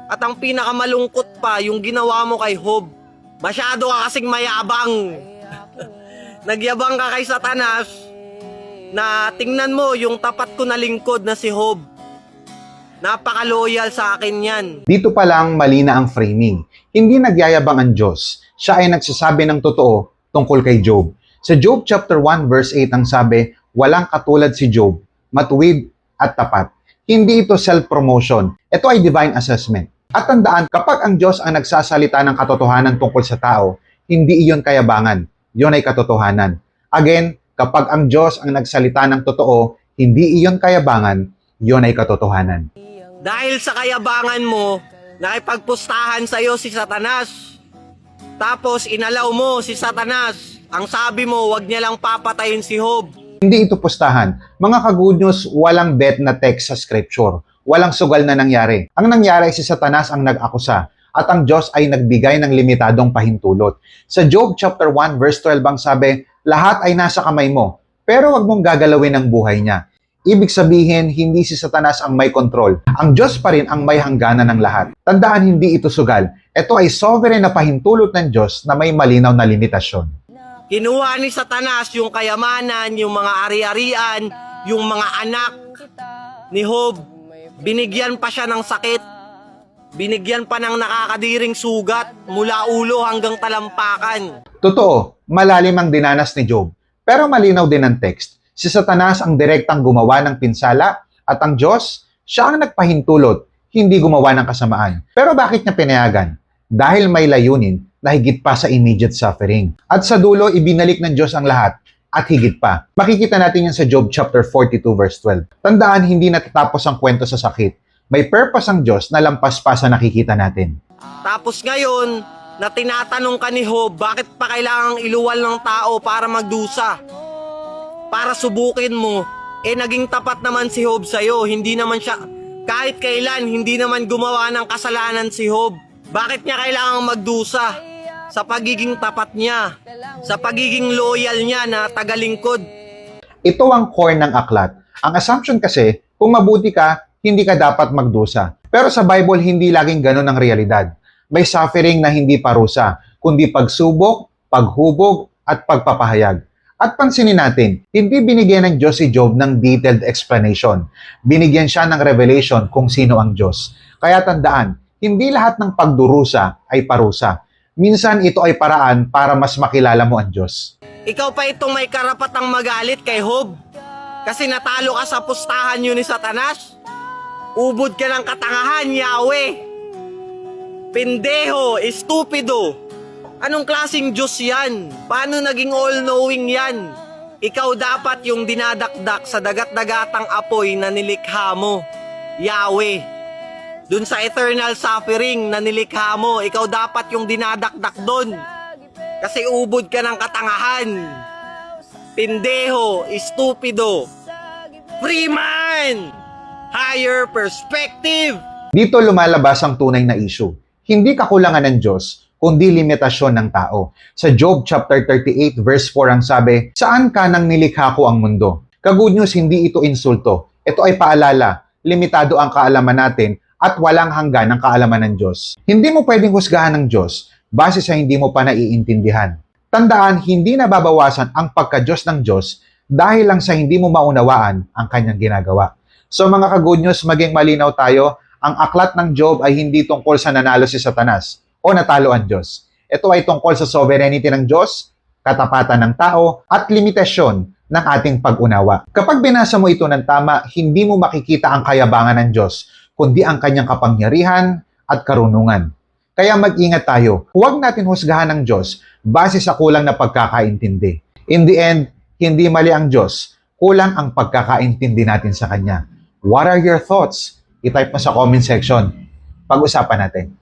At ang pinakamalungkot pa, yung ginawa mo kay Job. Masyado ka kasing mayabang. Nagyabang ka kay Satanas na tingnan mo yung tapat ko na lingkod na si Job. Napaka-loyal sa akin yan. Dito pa lang mali na ang framing. Hindi nagyayabang ang Diyos. Siya ay nagsasabi ng totoo tungkol kay Job. Sa Job chapter 1 verse 8 ang sabi, walang katulad si Job, matuwid at tapat. Hindi ito self-promotion. Ito ay divine assessment. At tandaan, kapag ang Diyos ang nagsasalita ng katotohanan tungkol sa tao, hindi iyon kayabangan. Iyon ay katotohanan. Again, kapag ang Diyos ang nagsalita ng totoo, hindi iyon kayabangan, iyon ay katotohanan. Dahil sa kayabangan mo, nakipagpustahan sa'yo si Satanas. Tapos inalaw mo si Satanas. Ang sabi mo, wag niya lang papatayin si Job. Hindi ito pustahan. Mga ka-good news, walang bet na text sa scripture. Walang sugal na nangyari. Ang nangyari ay si Satanas ang nag-akusa at ang Diyos ay nagbigay ng limitadong pahintulot. Sa Job chapter 1 verse 12 ang sabi, lahat ay nasa kamay mo, pero wag mong gagalawin ang buhay niya. Ibig sabihin, hindi si Satanas ang may control. Ang Diyos pa rin ang may hangganan ng lahat. Tandaan, hindi ito sugal. Ito ay sovereign na pahintulot ng Diyos na may malinaw na limitasyon. Kinuha ni Satanas yung kayamanan, yung mga ari-arian, yung mga anak ni Job. Binigyan pa siya ng sakit. Binigyan pa ng nakakadiring sugat mula ulo hanggang talampakan. Totoo, malalim ang dinanas ni Job. Pero malinaw din ang text. Si Satanas ang direktang gumawa ng pinsala at ang Diyos, siya ang nagpahintulot, hindi gumawa ng kasamaan. Pero bakit niya pinayagan? Dahil may layunin na higit pa sa immediate suffering. At sa dulo, ibinalik ng Diyos ang lahat at higit pa. Makikita natin yan sa Job chapter 42 verse 12. Tandaan, hindi natatapos ang kwento sa sakit. May purpose ang Diyos na lampas pa sa nakikita natin. Tapos ngayon, na tinatanong ka ni Job, bakit pa kailangang iluwal ng tao para magdusa? Para subukin mo, naging tapat naman si Job sa'yo. Hindi naman siya, kahit kailan, hindi naman gumawa ng kasalanan si Job. Bakit niya kailangang magdusa? Sa pagiging tapat niya, sa pagiging loyal niya na tagalingkod. Ito ang core ng aklat. Ang assumption kasi, kung mabuti ka, hindi ka dapat magdusa. Pero sa Bible, hindi laging ganun ang realidad. May suffering na hindi parusa, kundi pagsubok, paghubog, at pagpapahayag. At pansinin natin, hindi binigyan ng Diyos si Job ng detailed explanation. Binigyan siya ng revelation kung sino ang Diyos. Kaya tandaan, hindi lahat ng pagdurusa ay parusa. Minsan ito ay paraan para mas makilala mo ang Diyos. Ikaw pa itong may karapatang magalit kay Job. Kasi natalo ka sa pustahan yun ni Satanas. Ubod ka ng katangahan, Yahweh. Pendeho, estupido. Anong klaseng Diyos yan? Paano naging all-knowing yan? Ikaw dapat yung dinadakdak sa dagat-dagatang apoy na nilikha mo, Yahweh. Dun sa eternal suffering na nilikha mo, ikaw dapat yung dinadakdak dun. Kasi ubod ka ng katangahan. Pendeho, estupido. Free man! Higher perspective! Dito lumalabas ang tunay na issue. Hindi kakulangan ng Diyos, kundi limitasyon ng tao. Sa Job chapter 38 verse 4 ang sabi, saan ka nang nilikha ko ang mundo? Ka-good news, hindi ito insulto. Ito ay paalala, limitado ang kaalaman natin at walang hanggan ang kaalaman ng Diyos. Hindi mo pwedeng husgahan ng Diyos base sa hindi mo pa naiintindihan. Tandaan, hindi nababawasan ang pagka-Diyos ng Diyos dahil lang sa hindi mo maunawaan ang kanyang ginagawa. So mga ka-good news, maging malinaw tayo, ang aklat ng Job ay hindi tungkol sa nanalo si Satanas o natalo ang Diyos. Ito ay tungkol sa sovereignty ng Diyos, katapatan ng tao, at limitasyon ng ating pag-unawa. Kapag binasa mo ito ng tama, hindi mo makikita ang kayabangan ng Diyos, kundi ang kanyang kapangyarihan at karunungan. Kaya mag-ingat tayo. Huwag natin husgahan ng Diyos base sa kulang na pagkakaintindi. In the end, hindi mali ang Diyos. Kulang ang pagkakaintindi natin sa Kanya. What are your thoughts? I-type mo sa comment section. Pag-usapan natin.